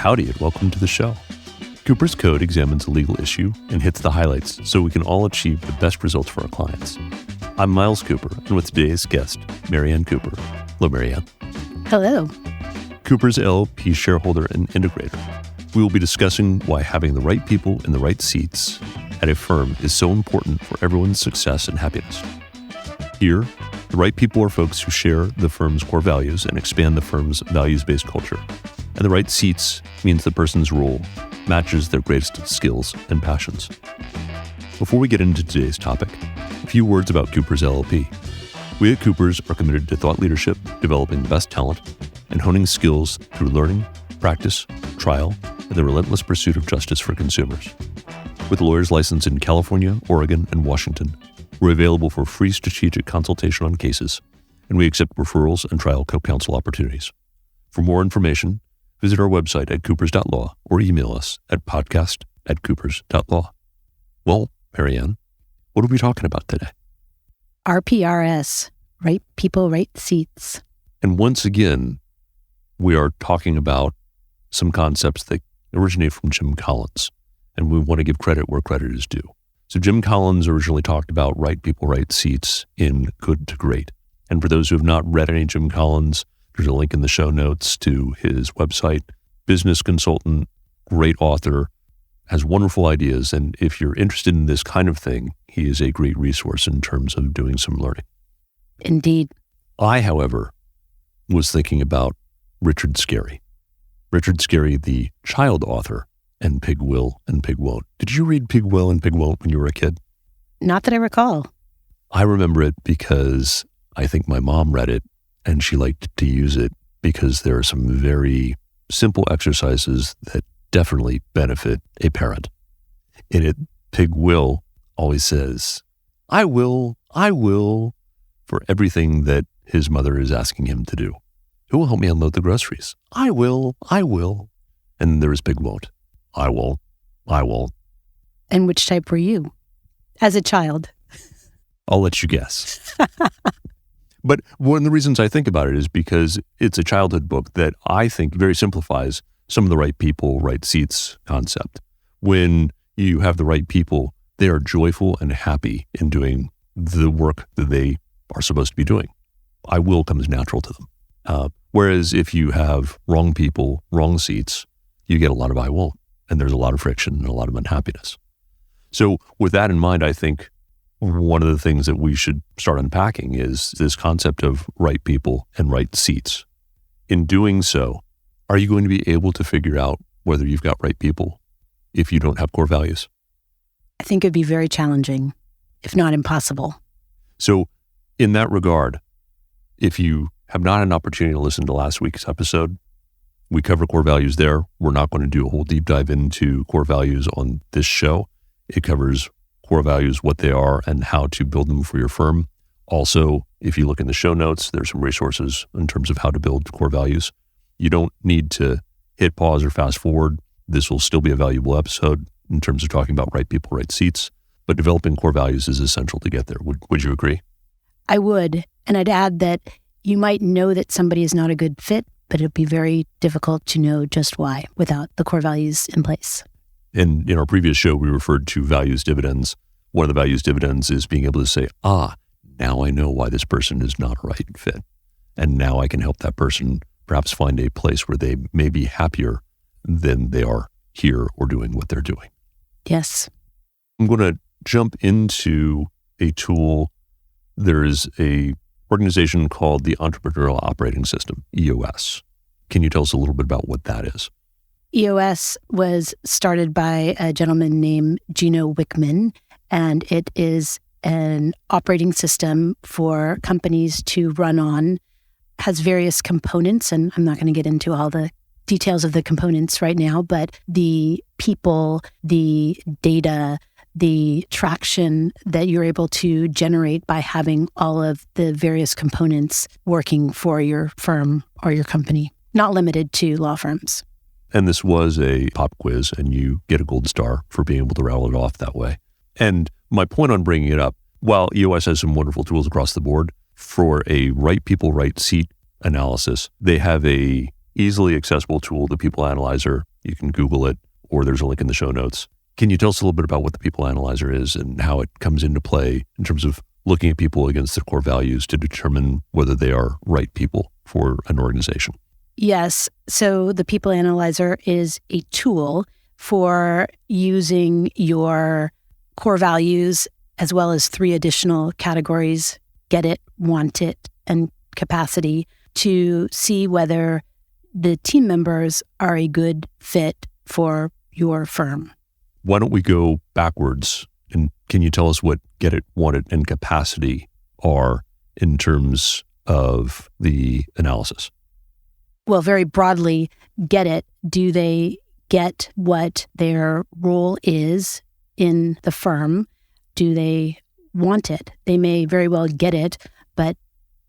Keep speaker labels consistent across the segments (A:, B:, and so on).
A: Howdy and welcome to the show. Cooper's Code examines a legal issue and hits the highlights so we can all achieve the best results for our clients. I'm Miles Cooper, and with today's guest, Maryanne Cooper. Hello, Maryanne.
B: Hello.
A: Cooper's LLP shareholder and integrator. We will be discussing why having the right people in the right seats at a firm is so important for everyone's success and happiness. Here, the right people are folks who share the firm's core values and expand the firm's values-based culture. And the right seats means the person's role matches their greatest skills and passions. Before we get into today's topic, a few words about Cooper's LLP. We at Cooper's are committed to thought leadership, developing the best talent, and honing skills through learning, practice, trial, and the relentless pursuit of justice for consumers. With lawyers licensed in California, Oregon, and Washington, we're available for free strategic consultation on cases, and we accept referrals and trial co-counsel opportunities. For more information, visit our website at coopers.law or email us at podcast@coopers.law. Well, Maryanne, what are we talking about today?
B: RPRS, right people, right seats.
A: And once again, we are talking about some concepts that originate from Jim Collins, and we want to give credit where credit is due. So Jim Collins originally talked about right people, right seats in Good to Great. And for those who have not read any Jim Collins, there's a link in the show notes to his website. Business consultant, great author, has wonderful ideas. And if you're interested in this kind of thing, he is a great resource in terms of doing some learning.
B: Indeed.
A: I, however, was thinking about Richard Scarry. Richard Scarry, the child author, and Pig Will and Pig Won't. Did you read Pig Will and Pig Won't when you were a kid?
B: Not that I recall.
A: I remember it because I think my mom read it and she liked to use it because there are some very simple exercises that definitely benefit a parent. In it, Pig Will always says, I will, for everything that his mother is asking him to do. Who will help me unload the groceries? I will. And there is Pig Won't. I won't.
B: And which type were you as a child?
A: I'll let you guess. But one of the reasons I think about it is because it's a childhood book that I think very simplifies some of the right people, right seats concept. When you have the right people, they are joyful and happy in doing the work that they are supposed to be doing. I will comes natural to them. Whereas if you have wrong people, wrong seats, you get a lot of I won't. And there's a lot of friction and a lot of unhappiness. So with that in mind, I think one of the things that we should start unpacking is this concept of right people and right seats. In doing so, are you going to be able to figure out whether you've got right people if you don't have core values?
B: I think it'd be very challenging, if not impossible.
A: So in that regard, if you have not had an opportunity to listen to last week's episode, we cover core values there. We're not going to do a whole deep dive into core values on this show. It covers core values, what they are, and how to build them for your firm. Also, if you look in the show notes, there's some resources in terms of how to build core values. You don't need to hit pause or fast forward. This will still be a valuable episode in terms of talking about right people, right seats. But developing core values is essential to get there. Would you agree?
B: I would. And I'd add that you might know that somebody is not a good fit, but it'd be very difficult to know just why without the core values in place.
A: And in our previous show, we referred to values dividends. One of the values dividends is being able to say, now I know why this person is not a right fit. And now I can help that person perhaps find a place where they may be happier than they are here or doing what they're doing.
B: Yes.
A: I'm going to jump into a tool. There is a organization called the Entrepreneurial Operating System, EOS. Can you tell us a little bit about what that is?
B: EOS was started by a gentleman named Gino Wickman, and it is an operating system for companies to run on, has various components, and I'm not going to get into all the details of the components right now, but the people, the data, the traction that you're able to generate by having all of the various components working for your firm or your company, not limited to law firms.
A: And this was a pop quiz, and you get a gold star for being able to rattle it off that way. And my point on bringing it up, while EOS has some wonderful tools across the board, for a right people, right seat analysis, they have a easily accessible tool, the People Analyzer, You can Google it, or there's a link in the show notes. Can you tell us a little bit about what the People Analyzer is and how it comes into play in terms of looking at people against their core values to determine whether they are right people for an organization?
B: Yes. So the People Analyzer is a tool for using your core values as well as 3 additional categories: get it, want it, and capacity, to see whether the team members are a good fit for your firm.
A: Why don't we go backwards? And can you tell us what get it, want it, and capacity are in terms of the analysis?
B: Well, very broadly, get it. Do they get what their role is in the firm? Do they want it? They may very well get it, but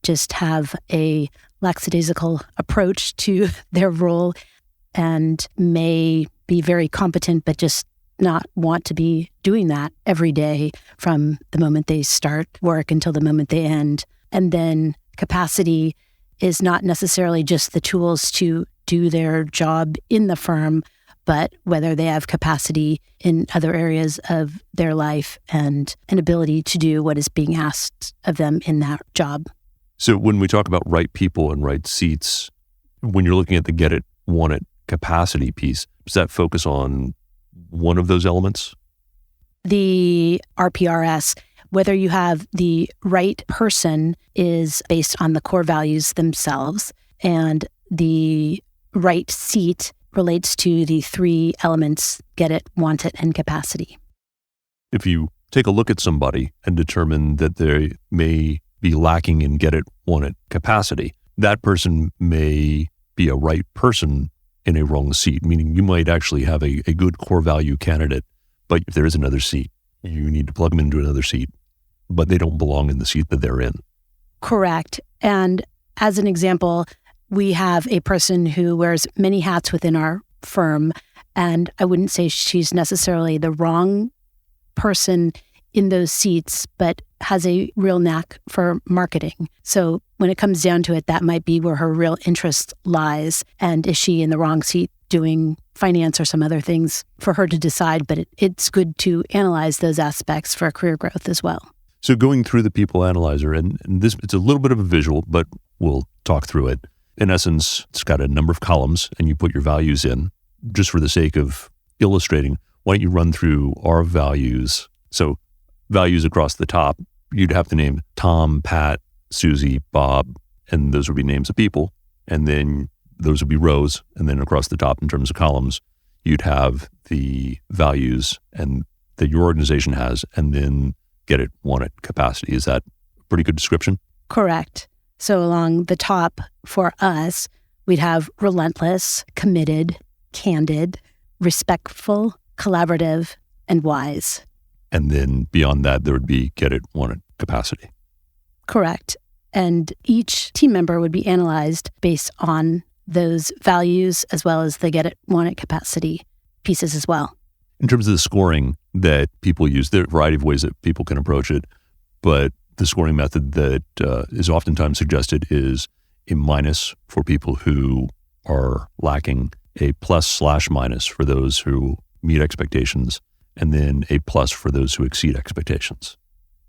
B: just have a lackadaisical approach to their role and may be very competent, but just not want to be doing that every day from the moment they start work until the moment they end. And then capacity is not necessarily just the tools to do their job in the firm, but whether they have capacity in other areas of their life and an ability to do what is being asked of them in that job.
A: So when we talk about right people and right seats, when you're looking at the get it, want it, capacity piece, does that focus on one of those elements?
B: The RPRS, whether you have the right person, is based on the core values themselves, and the right seat relates to the 3 elements: get it, want it, and capacity.
A: If you take a look at somebody and determine that they may be lacking in get it, want it, capacity, that person may be a right person in a wrong seat, meaning you might actually have a good core value candidate, but if there is another seat, you need to plug them into another seat, but they don't belong in the seat that they're in.
B: Correct. And as an example, we have a person who wears many hats within our firm, and I wouldn't say she's necessarily the wrong person in those seats, but has a real knack for marketing. So when it comes down to it, that might be where her real interest lies. And is she in the wrong seat doing finance or some other things for her to decide? But it's good to analyze those aspects for career growth as well.
A: So going through the People Analyzer, and this, it's a little bit of a visual, but we'll talk through it. In essence, it's got a number of columns and you put your values in. Just for the sake of illustrating, why don't you run through our values? So values across the top, you'd have to name Tom, Pat, Susie, Bob, and those would be names of people. And then those would be rows. And then across the top in terms of columns, you'd have the values and that your organization has, and then get it, want it, capacity. Is that a pretty good description?
B: Correct. So along the top for us, we'd have relentless, committed, candid, respectful, collaborative, and wise.
A: And then beyond that, there would be get it, want it, capacity.
B: Correct. And each team member would be analyzed based on those values as well as the get it, want it, capacity pieces as well.
A: In terms of the scoring that people use, there are a variety of ways that people can approach it, but the scoring method that is oftentimes suggested is a minus for people who are lacking, a plus/minus for those who meet expectations, and then a plus for those who exceed expectations.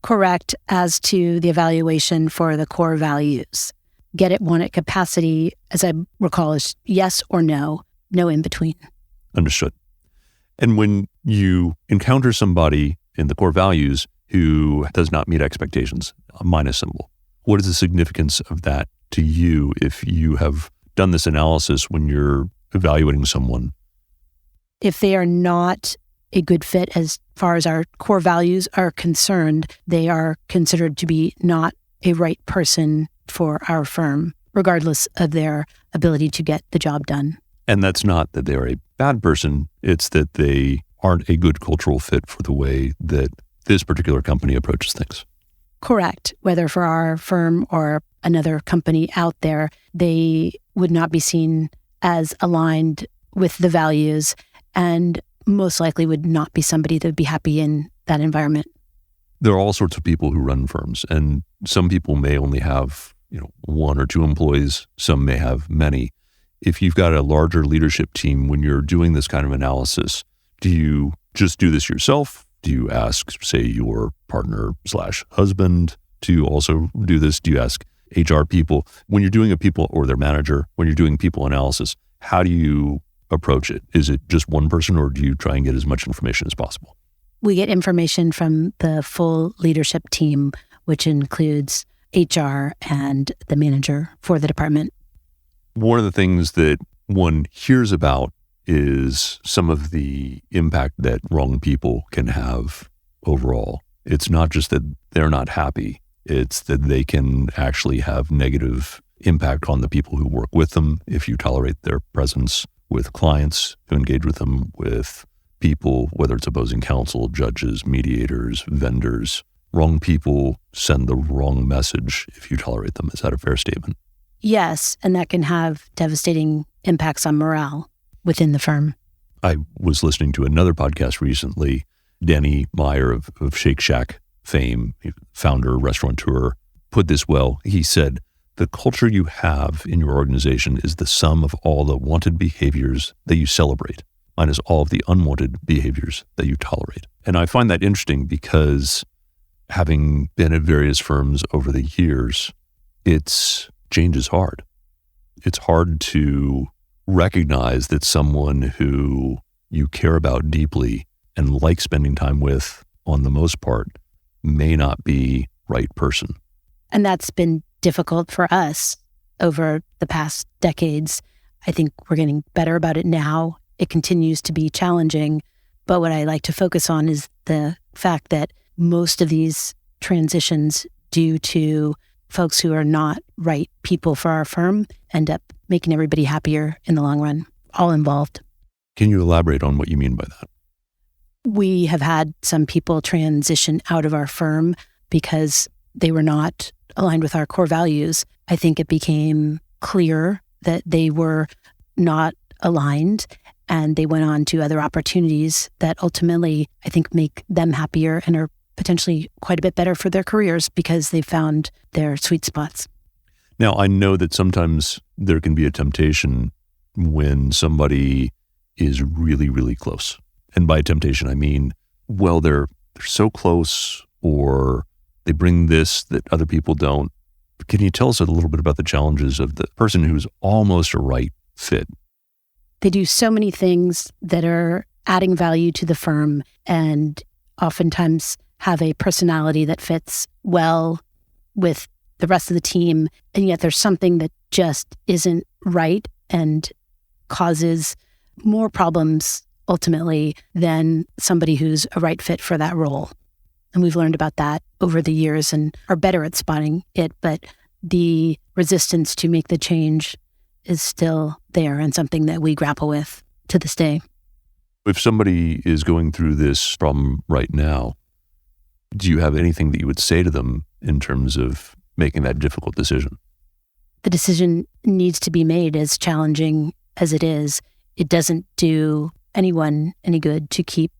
B: Correct as to the evaluation for the core values. Get it, want it, capacity, as I recall, is yes or no, no in between.
A: Understood. And when you encounter somebody in the core values who does not meet expectations, a minus symbol, what is the significance of that to you if you have done this analysis when you're evaluating someone?
B: If they are not a good fit as far as our core values are concerned, they are considered to be not a right person for our firm, regardless of their ability to get the job done.
A: And that's not that they're a bad person, it's that they aren't a good cultural fit for the way that this particular company approaches things.
B: Correct. Whether for our firm or another company out there, they would not be seen as aligned with the values and most likely would not be somebody that would be happy in that environment.
A: There are all sorts of people who run firms, and some people may only have, 1 or 2 employees. Some may have many. if you've got a larger leadership team, when you're doing this kind of analysis, do you just do this yourself? Do you ask, say, your partner/husband to also do this? Do you ask HR people? When you're doing a people or their manager, when you're doing people analysis, how do you approach it? Is it just one person, or do you try and get as much information as possible?
B: We get information from the full leadership team, which includes HR and the manager for the department.
A: One of the things that one hears about is some of the impact that wrong people can have overall. It's not just that they're not happy, it's that they can actually have negative impact on the people who work with them if you tolerate their presence with clients who engage with them, with people, whether it's opposing counsel, judges, mediators, vendors. Wrong people send the wrong message if you tolerate them. Is that a fair statement?
B: Yes, and that can have devastating impacts on morale within the firm.
A: I was listening to another podcast recently. Danny Meyer of Shake Shack fame, founder, restaurateur, put this well. He said, the culture you have in your organization is the sum of all the wanted behaviors that you celebrate, minus all of the unwanted behaviors that you tolerate. And I find that interesting because having been at various firms over the years, change is hard. It's hard to recognize that someone who you care about deeply and like spending time with, on the most part, may not be right person.
B: And that's been difficult for us over the past decades. I think we're getting better about it now. It continues to be challenging. But what I like to focus on is the fact that most of these transitions due to folks who are not right people for our firm end up making everybody happier in the long run, all involved.
A: Can you elaborate on what you mean by that?
B: We have had some people transition out of our firm because they were not aligned with our core values. I think it became clear that they were not aligned, and they went on to other opportunities that ultimately, I think, make them happier and are potentially quite a bit better for their careers because they found their sweet spots.
A: Now, I know that sometimes there can be a temptation when somebody is really, really close. And by temptation, I mean, well, they're so close, or they bring this that other people don't. Can you tell us a little bit about the challenges of the person who's almost a right fit?
B: They do so many things that are adding value to the firm and oftentimes have a personality that fits well with the rest of the team. And yet there's something that just isn't right and causes more problems ultimately than somebody who's a right fit for that role. And we've learned about that over the years and are better at spotting it. But the resistance to make the change is still there and something that we grapple with to this day.
A: If somebody is going through this problem right now, do you have anything that you would say to them in terms of making that difficult decision?
B: The decision needs to be made, as challenging as it is. It doesn't do anyone any good to keep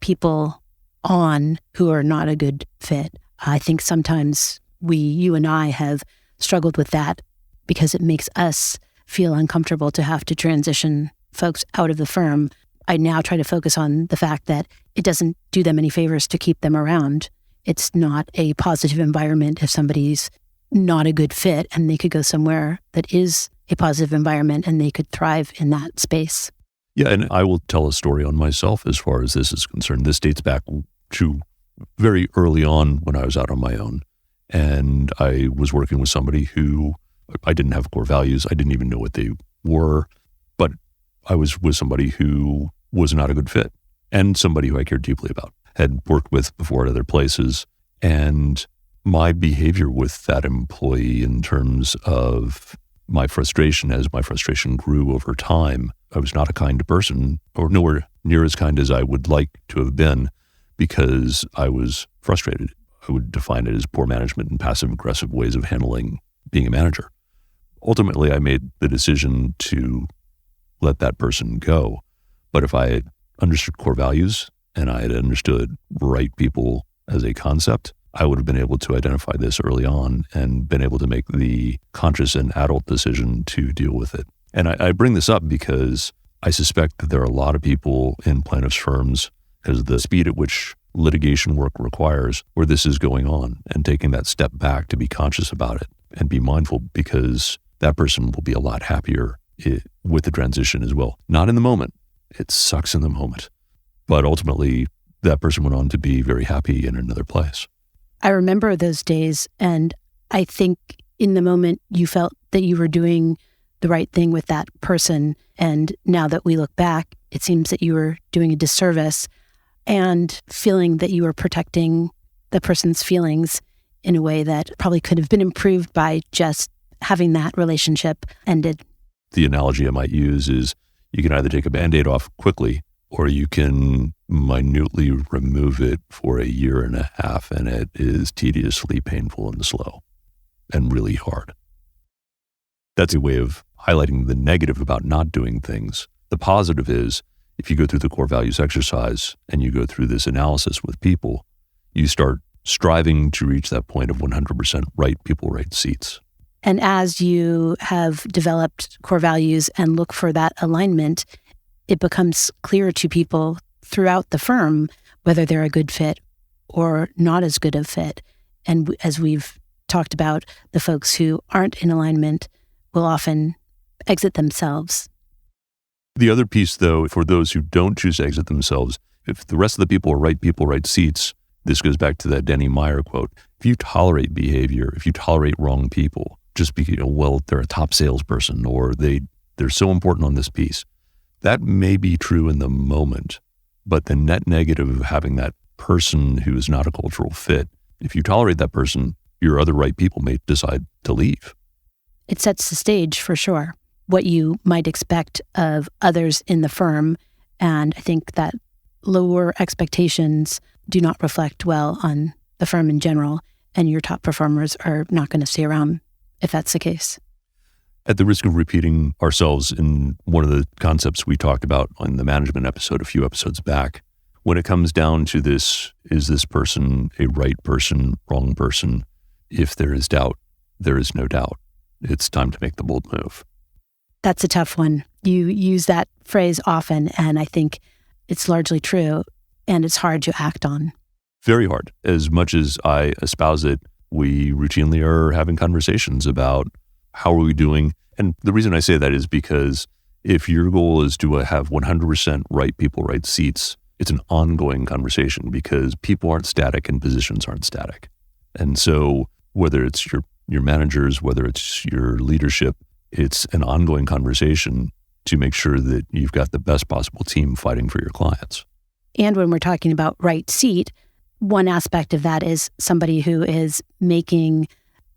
B: people on who are not a good fit. I think sometimes you and I have struggled with that because it makes us feel uncomfortable to have to transition folks out of the firm. I now try to focus on the fact that it doesn't do them any favors to keep them around. It's not a positive environment if somebody's not a good fit, and they could go somewhere that is a positive environment and they could thrive in that space.
A: Yeah, and I will tell a story on myself as far as this is concerned. This dates back to very early on when I was out on my own. And I was working with somebody who I didn't have core values. I didn't even know what they were. But I was with somebody who was not a good fit and somebody who I cared deeply about, had worked with before at other places. And my behavior with that employee in terms of my frustration, as my frustration grew over time, I was not a kind person, or nowhere near as kind as I would like to have been, because I was frustrated. I would define it as poor management and passive-aggressive ways of handling being a manager. Ultimately, I made the decision to let that person go. But if I had understood core values and I had understood right people as a concept, I would have been able to identify this early on and been able to make the conscious and adult decision to deal with it. And I bring this up because I suspect that there are a lot of people in plaintiffs' firms, because of the speed at which litigation work requires, where this is going on, and taking that step back to be conscious about it and be mindful, because that person will be a lot happier with the transition as well. Not in the moment. It sucks in the moment. But ultimately, that person went on to be very happy in another place.
B: I remember those days, and I think in the moment you felt that you were doing the right thing with that person. And now that we look back, it seems that you were doing a disservice and feeling that you were protecting the person's feelings in a way that probably could have been improved by just having that relationship ended.
A: The analogy I might use is you can either take a Band-Aid off quickly, or you can minutely remove it for a year and a half, and it is tediously painful and slow and really hard. That's a way of highlighting the negative about not doing things. The positive is, if you go through the core values exercise and you go through this analysis with people, you start striving to reach that point of 100% right people, right seats.
B: And as you have developed core values and look for that alignment, it becomes clear to people throughout the firm whether they're a good fit or not as good a fit. And as we've talked about, the folks who aren't in alignment will often exit themselves.
A: The other piece, though, for those who don't choose to exit themselves, if the rest of the people, right seats, this goes back to that Denny Meyer quote. If you tolerate behavior, if you tolerate wrong people, just because, well, they're a top salesperson or they're so important on this piece, that may be true in the moment, but the net negative of having that person who is not a cultural fit, if you tolerate that person, your other right people may decide to leave.
B: It sets the stage for sure, what you might expect of others in the firm. And I think that lower expectations do not reflect well on the firm in general, and your top performers are not going to stay around if that's the case.
A: At the risk of repeating ourselves in one of the concepts we talked about on the management episode a few episodes back, when it comes down to this, is this person a right person, wrong person? If there is doubt, there is no doubt. It's time to make the bold move.
B: That's a tough one. You use that phrase often, and I think it's largely true, and it's hard to act on.
A: Very hard. As much as I espouse it, we routinely are having conversations about how are we doing. And the reason I say that is because if your goal is to have 100% right people, right seats, it's an ongoing conversation because people aren't static and positions aren't static. And so whether it's your managers, whether it's your leadership, it's an ongoing conversation to make sure that you've got the best possible team fighting for your clients.
B: And when we're talking about right seat, one aspect of that is somebody who is making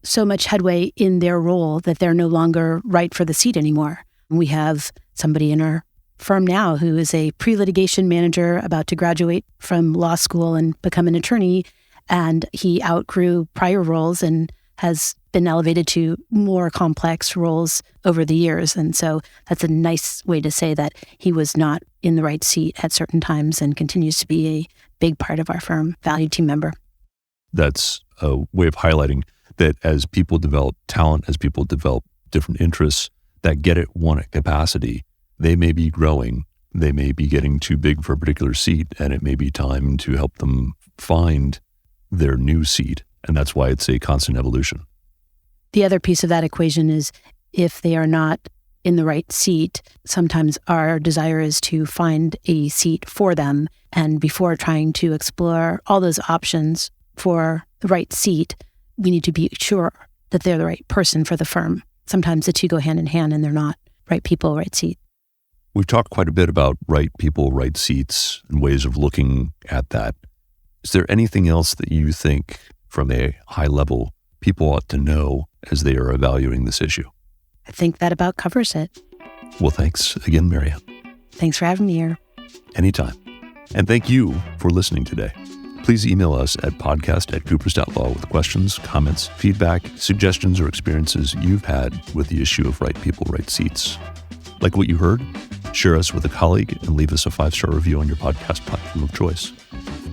B: so much headway in their role that they're no longer right for the seat anymore. We have somebody in our firm now who is a pre-litigation manager about to graduate from law school and become an attorney, and he outgrew prior roles and has been elevated to more complex roles over the years. And so that's a nice way to say that he was not in the right seat at certain times and continues to be a big part of our firm, valued team member.
A: That's a way of highlighting that as people develop talent, as people develop different interests that get at one capacity, they may be growing, they may be getting too big for a particular seat, and it may be time to help them find their new seat. And that's why it's a constant evolution.
B: The other piece of that equation is if they are not in the right seat, sometimes our desire is to find a seat for them. And before trying to explore all those options for the right seat, we need to be sure that they're the right person for the firm. Sometimes the two go hand in hand and they're not. Right people, right seat.
A: We've talked quite a bit about right people, right seats and ways of looking at that. Is there anything else that you think from a high level people ought to know as they are evaluating this issue?
B: I think that about covers it.
A: Well, thanks again, Maryanne.
B: Thanks for having me here.
A: Anytime. And thank you for listening today. Please email us at podcast@coopers.law with questions, comments, feedback, suggestions, or experiences you've had with the issue of right people, right seats. Like what you heard? Share us with a colleague and leave us a 5-star review on your podcast platform of choice.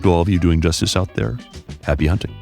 A: To all of you doing justice out there, happy hunting.